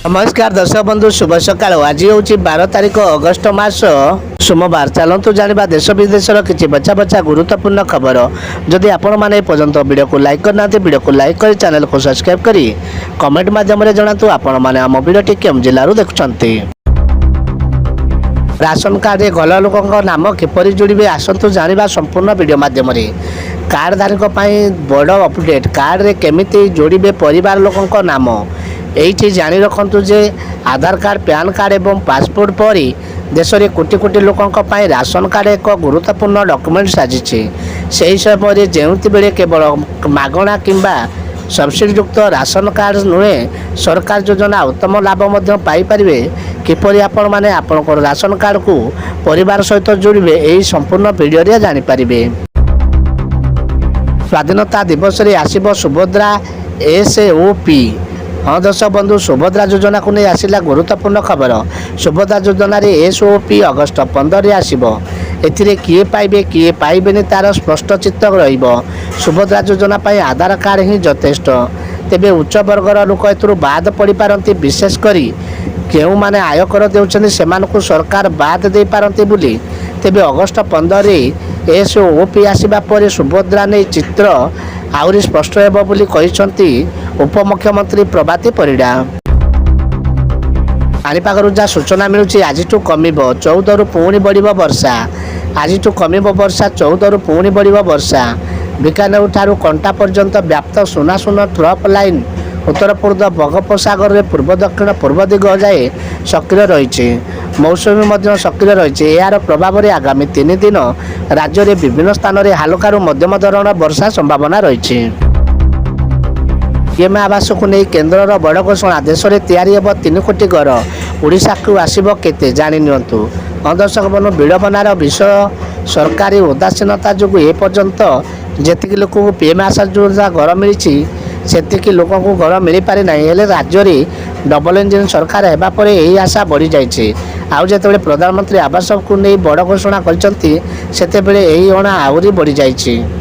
नमस्कार दर्शक बंधु शुभ सकाळ। आज हूँ 12 तारीख अगस्ट मास सोमवार। चलतु जाना देश विदेशर किसी बचा बचा गुरुत्वपूर्ण खबर। जदि आपण मैंने पर्यंत वीडियो को लाइक करना वीडियो को लाइक कर चैनल को सब्सक्राइब करी कमेंट माध्यम जनातु आपण मैंने आम वीडियो केम जिलूर देखुं। राशन कार्ड गल लोकों नाम किपर जोड़े आसतु जाना संपूर्ण वीडियो माध्यम कार्ड धारक बड़ अपडेट कार्ड रे केमिति जोड़े परिवार लोकों नाम ये जानी रखु जे आधार कार्ड पैन कार्ड एवं पासपोर्ट परी देश में कोटी कोटी लोकों राशन कार्ड एक गुरुत्वपूर्ण डॉक्यूमेंट साजिश से समय जो बेले केवल मागणा किंबा सब्सिडी युक्त राशन कार्ड नुहे सरकार योजना उत्तम लाभ पाइपर किपरि आपण माने आपनकर राशन कार्ड को परिवार सहित जोड़े यही संपूर्ण वीडियो जानीपारे। स्वाधीनता दिवस रे आसीबो सुभद्रा SOP। हाँ दर्शक बंधु सुभद्रा योजना को नहीं आसला गुरुत्वपूर्ण खबर। सुभद्रा योजना रे SOP अगस्ट 15 आसीबो। एथिरे किए पाइबे किए पाइबेनी तार स्पष्ट चित्र रहिबो। सुभद्रा योजना पाई आधार कार्ड ही यथेष्ट। तेबे उच्च वर्गर लोक एथुरु बाद पड़ी पारंती विशेष करी केउ माने आयकर देउछन सेमानकु सरकार बाद दे पारंती बुली। तेबे अगस्ट 15 रे SOP आसीबा परे सुभद्रा नै चित्र आउरी स्पष्ट हेबो बुली कहिसंती उपमुख्यमंत्री प्रभाती परिडा। पानीपागरु जहाँ सूचना मिलूँ आज कमिब 14 रु पुणी बढ़ वर्षा। आज कमिब वर्षा 14 रु पुणी बढ़ वर्षा। बीकानेर ठारू कंटा पर्यंत व्याप्त सुना सुना ट्रफ लाइन उत्तर पूर्व बंगोपसागर में पूर्व दक्षिण पूर्व दिग जाए सक्रिय रही। मौसुमी सक्रिय रही। यार प्रभाव में आगामी 3 दिन राज्य में विभिन्न स्थान में हालुकारु मध्यम धरण वर्षा संभावना रही। पीएम आवास को नहीं केन्द्र बड़ घोषणा देश में तैयारी हेब 3 कोटी घर ओडिशा को आसब केते जानी नियंतु। दर्शक बंधु विडंबनार विषय सरकारी उदासीनता जो एपर्यंत जी लोक पीएम आवास योजना घर मिली से लोक घर मिल पारि ना। राज्य में डबल इंजिन सरकार होगापर यही आशा बढ़ी जाइए। आउ जो प्रधानमंत्री आवास को नहीं बड़ घोषणा करते यही अणा आहरी बढ़ी जाइए।